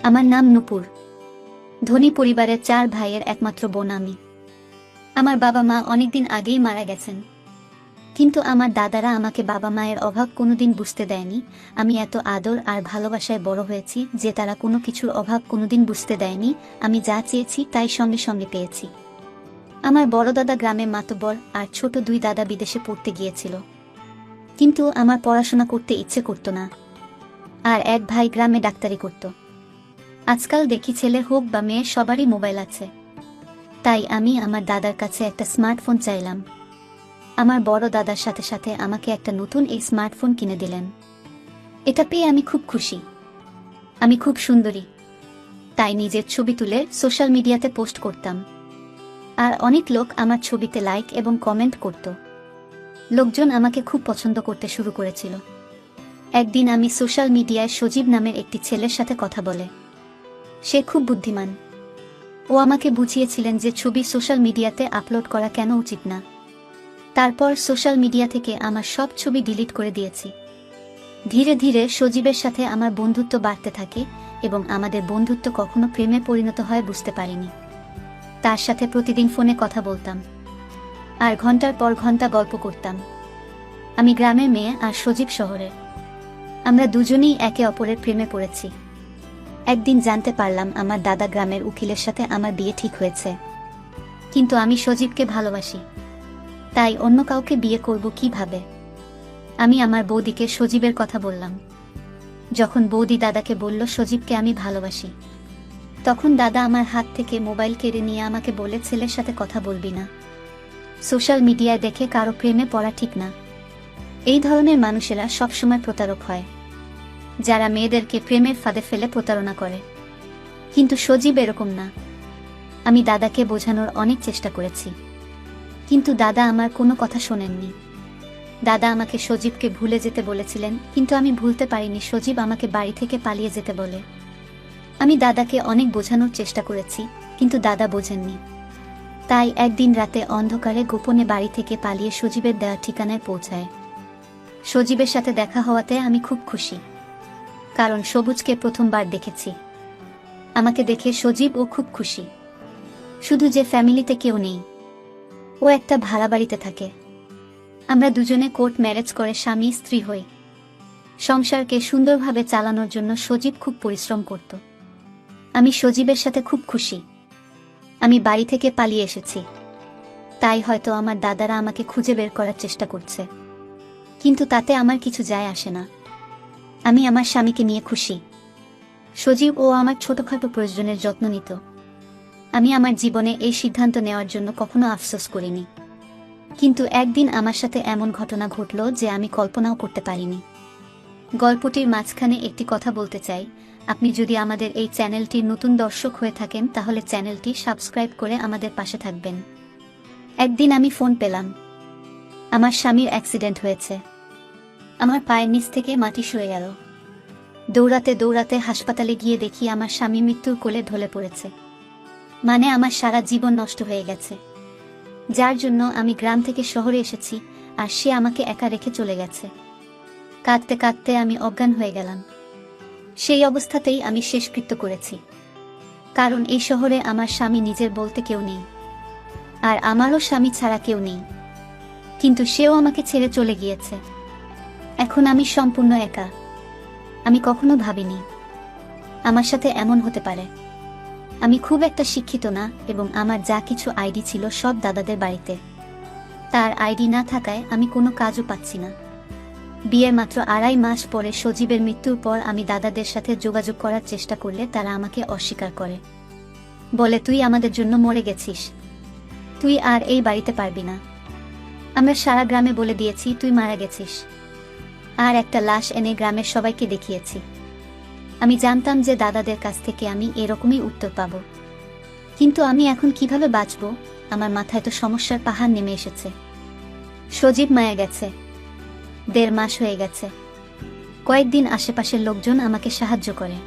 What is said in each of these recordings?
আমার নাম নূপুর। ধনী পরিবারের 4 ভাইয়ের একমাত্র বোন আমি। আমার বাবা মা অনেকদিন আগেই মারা গেছেন, কিন্তু আমার দাদারা আমাকে বাবা মায়ের অভাব কোনোদিন বুঝতে দেয়নি। আমি এত আদর আর ভালোবাসায় বড় হয়েছি যে তারা কোনো কিছুর অভাব কোনোদিন বুঝতে দেয়নি। আমি যা চেয়েছি তাই সঙ্গে সঙ্গে পেয়েছি। আমার বড় দাদা গ্রামে মাতব্বর আর ছোট 2 দাদা বিদেশে পড়তে গিয়েছিল, কিন্তু আমার পড়াশোনা করতে ইচ্ছে করত না। আর এক ভাই গ্রামে ডাক্তারি করত। আজকাল দেখি ছেলে হোক বা মেয়ে সবারই মোবাইল আছে, তাই আমি আমার দাদার কাছে একটা স্মার্টফোন চাইলাম। আমার বড় দাদার সাথে সাথে আমাকে একটা নতুন এই স্মার্টফোন কিনে দিলেন। এটা পেয়ে আমি খুব খুশি। আমি খুব সুন্দরী, তাই নিজের ছবি তুলে সোশ্যাল মিডিয়াতে পোস্ট করতাম। আর অনেক লোক আমার ছবিতে লাইক এবং কমেন্ট করত। লোকজন আমাকে খুব পছন্দ করতে শুরু করেছিল। একদিন আমি সোশ্যাল মিডিয়ায় সজীব নামের একটি ছেলের সাথে কথা বলে। সে খুব বুদ্ধিমান। ও আমাকে বুঝিয়েছিলেন যে ছবি সোশ্যাল মিডিয়াতে আপলোড করা কেন উচিত না। তারপর সোশ্যাল মিডিয়া থেকে আমার সব ছবি ডিলিট করে দিয়েছি। ধীরে ধীরে সজীবের সাথে আমার বন্ধুত্ব বাড়তে থাকে এবং আমাদের বন্ধুত্ব কখনো প্রেমে পরিণত হয় বুঝতে পারিনি। তার সাথে প্রতিদিন ফোনে কথা বলতাম আর ঘন্টার পর ঘন্টা গল্প করতাম। আমি গ্রামের মেয়ে আর সজীব শহরের। আমরা দুজনেই একে অপরের প্রেমে পড়েছি। একদিন জানতে পারলাম আমার দাদা গ্রামের উকিলের সাথে আমার বিয়ে ঠিক হয়েছে, কিন্তু আমি সজীবকে ভালোবাসি, তাই অন্য কাউকে বিয়ে করব কিভাবে? আমি আমার বৌদিকে সজীবের কথা বললাম। যখন বৌদি দাদাকে বলল সজীবকে আমি ভালোবাসি, তখন দাদা আমার হাত থেকে মোবাইল কেড়ে নিয়ে আমাকে বলে ছেলের সাথে কথা বলবি না। সোশ্যাল মিডিয়ায় দেখে কারো প্রেমে পড়া ঠিক না। এই ধরনের মানুষেরা সবসময় প্রতারক হয়, যারা মেয়েদেরকে প্রেমের ফাঁদে ফেলে প্রতারণা করে। কিন্তু সজীব এরকম না। আমি দাদাকে বোঝানোর অনেক চেষ্টা করেছি, কিন্তু দাদা আমার কোনো কথা শোনেননি। দাদা আমাকে সজীবকে ভুলে যেতে বলেছিলেন, কিন্তু আমি ভুলতে পারিনি। সজীব আমাকে বাড়ি থেকে পালিয়ে যেতে বলে। আমি দাদাকে অনেক বোঝানোর চেষ্টা করেছি, কিন্তু দাদা বোঝেননি। তাই একদিন রাতে অন্ধকারে গোপনে বাড়ি থেকে পালিয়ে সজীবের দেওয়া ঠিকানায় পৌঁছায়। সজীবের সাথে দেখা হওয়াতে আমি খুব খুশি, কারণ সবুজকে প্রথমবার দেখেছি। আমাকে দেখে সজীব ও খুব খুশি। শুধু যে ফ্যামিলিতে কেউ নেই, ও একটা ভাড়া বাড়িতে থাকে। আমরা দুজনে কোর্ট ম্যারেজ করে স্বামী স্ত্রী হই। সংসারকে সুন্দরভাবে চালানোর জন্য সজীব খুব পরিশ্রম করত। আমি সজীবের সাথে খুব খুশি। আমি বাড়ি থেকে পালিয়ে এসেছি, তাই হয়তো আমার দাদারা আমাকে খুঁজে বের করার চেষ্টা করছে, কিন্তু তাতে আমার কিছু যায় আসে না। আমি আমার স্বামীকে নিয়ে খুশি। সজীব ও আমার ছোটখাটো প্রয়োজনের যত্ন নিত। আমি আমার জীবনে এই সিদ্ধান্ত নেওয়ার জন্য কখনো আফসোস করিনি, কিন্তু একদিন আমার সাথে এমন ঘটনা ঘটল যে আমি কল্পনাও করতে পারিনি। গল্পটির মাঝখানে একটি কথা বলতে চাই। আপনি যদি আমাদের এই চ্যানেলটির নতুন দর্শক হয়ে থাকেন, তাহলে চ্যানেলটি সাবস্ক্রাইব করে আমাদের পাশে থাকবেন। একদিন আমি ফোন পেলাম, আমার স্বামীর অ্যাক্সিডেন্ট হয়েছে। আমার পায়ের নিচ থেকে মাটি সরে গেল। দৌড়াতে দৌড়াতে হাসপাতালে গিয়ে দেখি আমার স্বামী মৃত্যুর কোলে ঢলে পড়েছে। মানে আমার সারা জীবন নষ্ট হয়ে গেছে, যার জন্য আমি গ্রাম থেকে শহরে এসেছি, আর সে আমাকে একা রেখে চলে গেছে। কাঁদতে কাঁদতে আমি অজ্ঞান হয়ে গেলাম। সেই অবস্থাতেই আমি শেষকৃত্য করেছি, কারণ এই শহরে আমার স্বামী নিজের বলতে কেউ নেই, আর আমারও স্বামী ছাড়া কেউ নেই। কিন্তু সেও আমাকে ছেড়ে চলে গিয়েছে। এখন আমি সম্পূর্ণ একা। আমি কখনো ভাবিনি আমার সাথে এমন হতে পারে। আমি খুব একটা শিক্ষিত না, এবং আমার যা কিছু আইডি ছিল সব দাদাদের বাড়িতে। তার আইডি না থাকায় আমি কোনো কাজও পাচ্ছি না। বিয়ের মাত্র 2.5 মাস পরে সজীবের মৃত্যুর পর আমি দাদাদের সাথে যোগাযোগ করার চেষ্টা করলে তারা আমাকে অস্বীকার করে। বলে, তুই আমাদের জন্য মরে গেছিস, তুই আর এই বাড়িতে পারবি না। আমরা সারা গ্রামে বলে দিয়েছি তুই মারা গেছিস, আর একটা লাশ এনে গ্রামের সবাইকে দেখিয়েছি। আমি জানতাম যে দাদাদের কাছ থেকে আমি এরকমই উত্তর পাব, কিন্তু আমি এখন কিভাবে বাঁচব? আমার মাথায় তো সমস্যার পাহাড় নেমে এসেছে। সজীব মারা গেছে, 1.5 মাস হয়ে গেছে। কয়েকদিন আশেপাশের লোকজন আমাকে সাহায্য করে,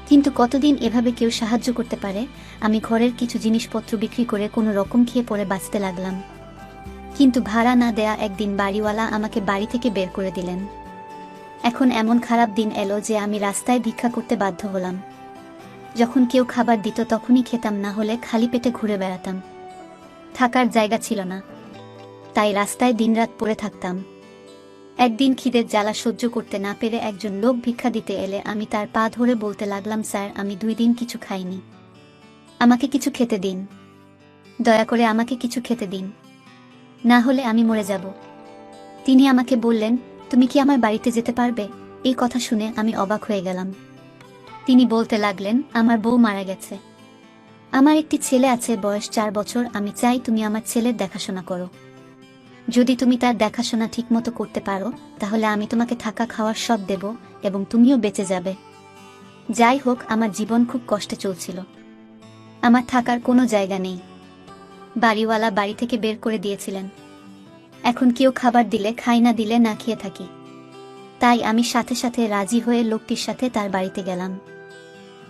কিন্তু কতদিন এভাবে কেউ সাহায্য করতে পারে? আমি ঘরের কিছু জিনিসপত্র বিক্রি করে কোনো রকম খেয়ে পড়ে বাঁচতে লাগলাম। কিন্তু ভাড়া না দেয়া একদিন বাড়িওয়ালা আমাকে বাড়ি থেকে বের করে দিলেন। এখন এমন খারাপ দিন এলো যে আমি রাস্তায় ভিক্ষা করতে বাধ্য হলাম। যখন কেউ খাবার দিত তখনই খেতাম, না হলে খালি পেটে ঘুরে বেড়াতাম। থাকার জায়গা ছিল না, তাই রাস্তায় দিনরাত পড়ে থাকতাম। একদিন খিদের জ্বালা সহ্য করতে না পেরে একজন লোক ভিক্ষা দিতে এলে আমি তার পা ধরে বলতে লাগলাম, স্যার, আমি 2 দিন কিছু খাইনি, আমাকে কিছু খেতে দিন, দয়া করে আমাকে কিছু খেতে দিন, না হলে আমি মরে যাব। তিনি আমাকে বললেন, তুমি কি আমার বাড়িতে যেতে পারবে? এই কথা শুনে আমি অবাক হয়ে গেলাম। তিনি বলতে লাগলেন, আমার বউ মারা গেছে, আমার একটি ছেলে আছে, বয়স 4 বছর, আমি চাই তুমি আমার ছেলের দেখাশোনা করো। যদি তুমি তার দেখাশোনা ঠিকমতো করতে পারো তাহলে আমি তোমাকে থাকা খাওয়ার সব দেব এবং তুমিও বেঁচে যাবে। যাই হোক, আমার জীবন খুব কষ্টে চলছিল, আমার থাকার কোনো জায়গা নেই, বাড়িওয়ালা বাড়ি থেকে বের করে দিয়েছিলেন। এখন কেউ খাবার দিলে খাই, না দিলে না খেয়ে থাকি। তাই আমি সাথে সাথে রাজি হয়ে লোকটির সাথে তার বাড়িতে গেলাম।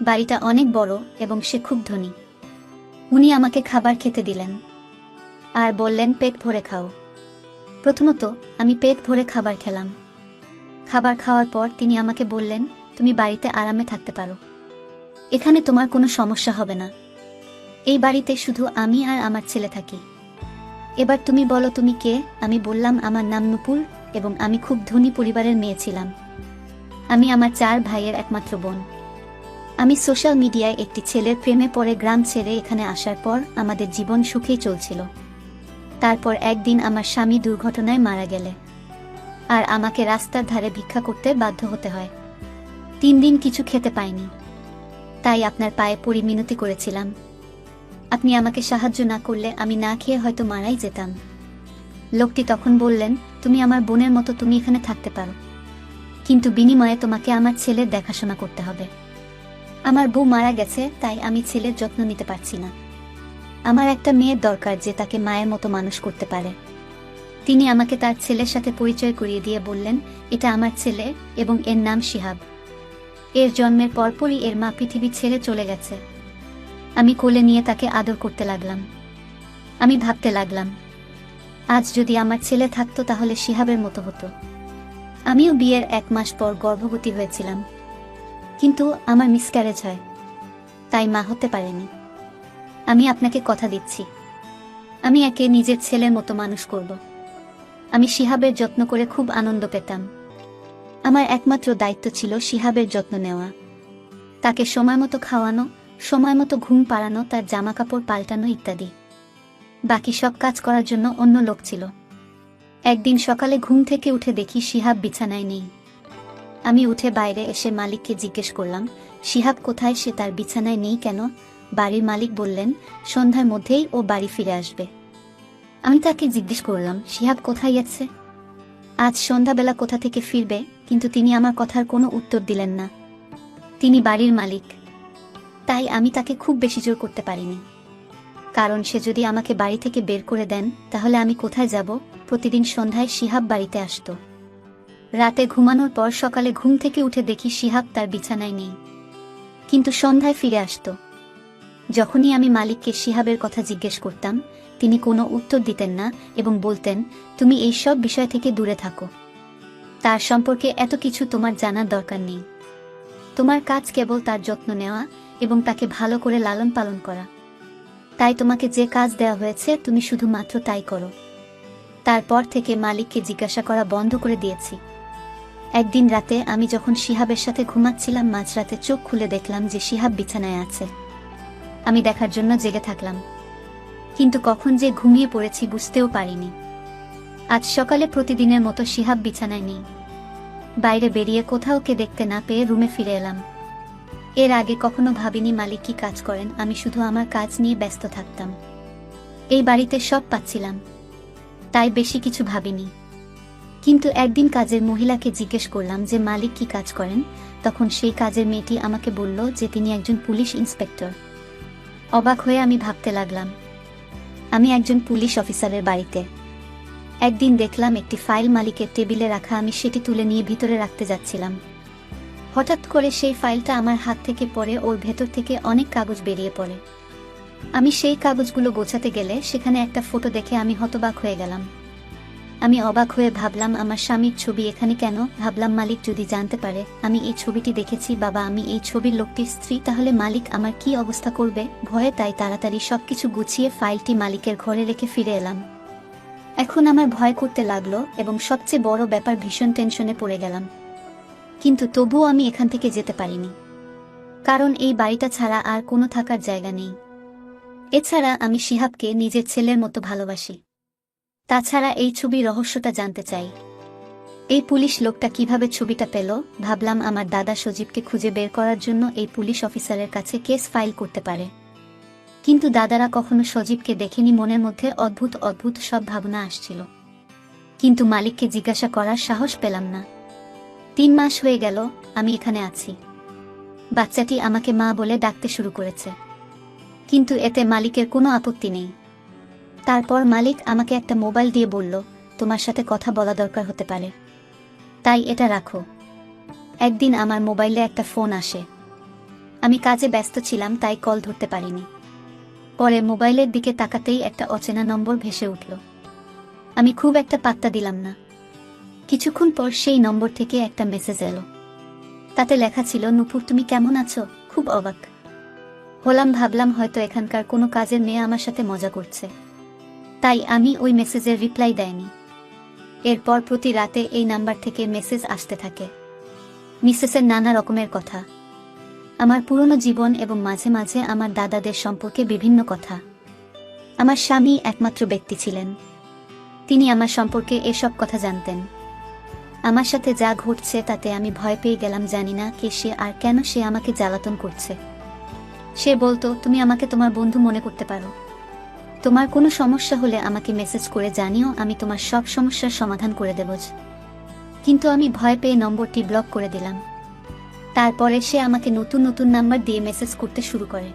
বাড়িটা অনেক বড় এবং সে খুব ধনী। উনি আমাকে খাবার খেতে দিলেন আর বললেন, পেট ভরে খাও। প্রথমত আমি পেট ভরে খাবার খেলাম। খাবার খাওয়ার পর তিনি আমাকে বললেন, তুমি বাড়িতে আরামে থাকতে পারো, এখানে তোমার কোনো সমস্যা হবে না, এই বাড়িতে শুধু আমি আর আমার ছেলে থাকি। এবার তুমি বলো তুমি কে? আমি বললাম, আমার নাম নূপুর এবং আমি খুব ধনী পরিবারের মেয়ে ছিলাম। আমি আমার 4 ভাইয়ের একমাত্র বোন। আমি সোশ্যাল মিডিয়ায় একটি ছেলের প্রেমে পড়ে গ্রাম ছেড়ে এখানে আসার পর আমাদের জীবন সুখেই চলছিল। তারপর একদিন আমার স্বামী দুর্ঘটনায় মারা গেলে আর আমাকে রাস্তার ধারে ভিক্ষা করতে বাধ্য হতে হয়। 3 দিন কিছু খেতে পাইনি, তাই আপনার পায়ে পড়ে মিনতি করেছিলাম। আপনি আমাকে সাহায্য না করলে আমি না খেয়ে হয়তো মারাই যেতাম। লোকটি তখন বললেন, তুমি আমার বোনের মতো, তুমি এখানে থাকতে পারো, কিন্তু বিনিময়ে তোমাকে আমার ছেলের দেখাশোনা করতে হবে। আমার বউ মারা গেছে, তাই আমি ছেলের যত্ন নিতে পারছি না। আমার একটা মেয়ের দরকার যে তাকে মায়ের মতো মানুষ করতে পারে। তিনি আমাকে তার ছেলের সাথে পরিচয় করিয়ে দিয়ে বললেন, এটা আমার ছেলে এবং এর নাম শিহাব। এর জন্মের পরপরই এর মা পৃথিবী ছেড়ে চলে গেছে। আমি কোলে নিয়ে তাকে আদর করতে লাগলাম। আমি ভাবতে লাগলাম, আজ যদি আমার ছেলে থাকতো তাহলে শিহাবের মতো হতো। আমিও বিয়ের 1 মাস পর গর্ভবতী হয়েছিলাম, কিন্তু আমার মিসক্যারেজ হয়, তাই মা হতে পারেনি। আমি আপনাকে কথা দিচ্ছি, আমি একে নিজের ছেলের মতো মানুষ করব। আমি শিহাবের যত্ন করে খুব আনন্দ পেতাম। আমার একমাত্র দায়িত্ব ছিল শিহাবের যত্ন নেওয়া, তাকে সময় মতো খাওয়ানো, সময় মতো ঘুম পাড়ানো, তার জামা কাপড় পাল্টানো ইত্যাদি। বাকি সব কাজ করার জন্য অন্য লোক ছিল। একদিন সকালে ঘুম থেকে উঠে দেখি শিহাব বিছানায় নেই। আমি উঠে বাইরে এসে মালিককে জিজ্ঞেস করলাম, শিহাব কোথায়? সে তার বিছানায় নেই কেন? বাড়ির মালিক বললেন, সন্ধ্যার মধ্যেই ও বাড়ি ফিরে আসবে। আমি তাকে জিজ্ঞেস করলাম, শিহাব কোথায় গেছে? আজ সন্ধ্যাবেলা কোথা থেকে ফিরবে? কিন্তু তিনি আমার কথার কোনো উত্তর দিলেন না। তিনি বাড়ির মালিক, তাই আমি তাকে খুব বেশি জোর করতে পারিনি, কারণ সে যদি আমাকে বাড়ি থেকে বের করে দেন তাহলে আমি কোথায় যাব? প্রতিদিন সন্ধ্যায় শিহাব বাড়িতে আসতো। রাতে ঘুমানোর পর সকালে ঘুম থেকে উঠে দেখি শিহাব তার বিছানায় নেই, কিন্তু সন্ধ্যায় ফিরে আসতো। যখনই আমি মালিককে শিহাবের কথা জিজ্ঞেস করতাম তিনি কোনো উত্তর দিতেন না এবং বলতেন, তুমি এই সব বিষয় থেকে দূরে থাকো, তার সম্পর্কে এত কিছু তোমার জানার দরকার নেই। তোমার কাজ কেবল তার যত্ন নেওয়া এবং তাকে ভালো করে লালন পালন করা। তাই তোমাকে যে কাজ দেওয়া হয়েছে তুমি শুধুমাত্র তাই করো। তারপর থেকে মালিককে জিজ্ঞাসা করা বন্ধ করে দিয়েছি। একদিন রাতে আমি যখন শিহাবের সাথে ঘুমাচ্ছিলাম, মাঝরাতে চোখ খুলে দেখলাম যে শিহাব বিছানায় আছে। আমি দেখার জন্য জেগে থাকলাম, কিন্তু কখন যে ঘুমিয়ে পড়েছি বুঝতেও পারিনি। আজ সকালে প্রতিদিনের মতো শিহাব বিছানায় নেই। বাইরে বেরিয়ে কোথাও কে দেখতে না পেয়ে রুমে ফিরে এলাম। এর আগে কখনো ভাবিনি মালিক কি কাজ করেন, আমি শুধু আমার কাজ নিয়ে ব্যস্ত থাকতাম। এই বাড়িতে সব পাচ্ছিলাম, তাই বেশি কিছু ভাবিনি। কিন্তু একদিন কাজের মহিলাকে জিজ্ঞেস করলাম যে মালিক কি কাজ করেন, তখন সেই কাজের মেয়েটি আমাকে বলল যে তিনি একজন পুলিশ ইন্সপেক্টর। অবাক হয়ে আমি ভাবতে লাগলাম, আমি একজন পুলিশ অফিসারের বাড়িতে। একদিন দেখলাম একটি ফাইল মালিকের টেবিলে রাখা, আমি সেটি তুলে নিয়ে ভিতরে রাখতে যাচ্ছিলাম। হঠাৎ করে সেই ফাইলটা আমার হাত থেকে পড়ে, ওর ভেতর থেকে অনেক কাগজ বেরিয়ে পড়ে। আমি সেই কাগজগুলো গোছাতে গেলে সেখানে একটা ফটো দেখে আমি হতবাক হয়ে গেলাম। আমি অবাক হয়ে ভাবলাম আমার স্বামীর ছবি এখানে কেন। ভাবলাম মালিক যদি জানতে পারে আমি এই ছবিটি দেখেছি, বাবা আমি এই ছবির লোকটির স্ত্রী, তাহলে মালিক আমার কি অবস্থা করবে। ভয়ে তাই তাড়াতাড়ি সবকিছু গুছিয়ে ফাইলটি মালিকের ঘরে রেখে ফিরে এলাম। এখন আমার ভয় করতে লাগলো এবং সবচেয়ে বড় ব্যাপার ভীষণ টেনশনে পড়ে গেলাম। কিন্তু তবুও আমি এখান থেকে যেতে পারিনি, কারণ এই বাড়িটা ছাড়া আর কোনো থাকার জায়গা নেই। এছাড়া আমি শিহাবকে নিজের ছেলের মতো ভালোবাসি। তাছাড়া এই ছবির রহস্যটা জানতে চাই। এই পুলিশ লোকটা কিভাবে ছবিটা পেল। ভাবলাম আমার দাদা সজীবকে খুঁজে বের করার জন্য এই পুলিশ অফিসারের কাছে কেস ফাইল করতে পারে। কিন্তু দাদারা কখনো সজীবকে দেখেনি। মনের মধ্যে অদ্ভুত অদ্ভুত সব ভাবনা আসছিল, কিন্তু মালিককে জিজ্ঞাসা করার সাহস পেলাম না। 3 মাস হয়ে গেল আমি এখানে আছি। বাচ্চাটি আমাকে মা বলে ডাকতে শুরু করেছে, কিন্তু এতে মালিকের কোনো আপত্তি নেই। তারপর মালিক আমাকে একটা মোবাইল দিয়ে বলল, তোমার সাথে কথা বলা দরকার হতে পারে, তাই এটা রাখো। একদিন আমার মোবাইলে একটা ফোন আসে। আমি কাজে ব্যস্ত ছিলাম তাই কল ধরতে পারিনি। পরে মোবাইলের দিকে তাকাতেই একটা অচেনা নম্বর ভেসে উঠল। আমি খুব একটা পাত্তা দিলাম না। কিছুক্ষণ পর সেই নম্বর থেকে একটা মেসেজ এলো। তাতে লেখা ছিল, নূপুর তুমি কেমন আছো? খুব অবাক হলাম, ভাবলাম হয়তো এখানকার কোনো কাজের মেয়ে আমার সাথে মজা করছে, তাই আমি ওই মেসেজের রিপ্লাই দেয়নি। এরপর প্রতি রাতে এই নাম্বার থেকে মেসেজ আসতে থাকে। মিসেসের নানা রকমের কথা, আমার পুরনো জীবন এবং মাঝে মাঝে আমার দাদাদের সম্পর্কে বিভিন্ন কথা। আমার স্বামী একমাত্র ব্যক্তি ছিলেন, তিনি আমার সম্পর্কে এসব কথা জানতেন। আমার সাথে যা ঘটছে তাতে আমি ভয় পেয়ে গেলাম। জানি না কে সে আর কেন সে আমাকে জ্বালাতন করছে। সে বলতো, তুমি আমাকে তোমার বন্ধু মনে করতে পারো, তোমার কোনো সমস্যা হলে আমাকে মেসেজ করে জানিও, আমি তোমার সব সমস্যার সমাধান করে দেব। কিন্তু আমি ভয় পেয়ে নম্বরটি ব্লক করে দিলাম। তারপরে সে আমাকে নতুন নতুন নাম্বার দিয়ে মেসেজ করতে শুরু করে।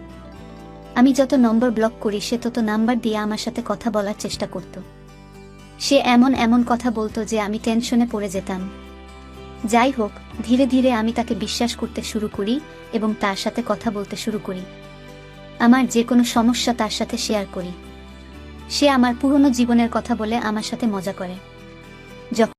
আমি যত নম্বর ব্লক করি সে তত নাম্বার দিয়ে আমার সাথে কথা বলার চেষ্টা করত। সে এমন এমন কথা বলতো যে আমি টেনশনে পড়ে যেতাম। যাই হোক, ধীরে ধীরে আমি তাকে বিশ্বাস করতে শুরু করি এবং তার সাথে কথা বলতে শুরু করি। আমার যে কোনো সমস্যা তার সাথে শেয়ার করি। সে আমার পুরনো জীবনের কথা বলে আমার সাথে মজা করে। যখন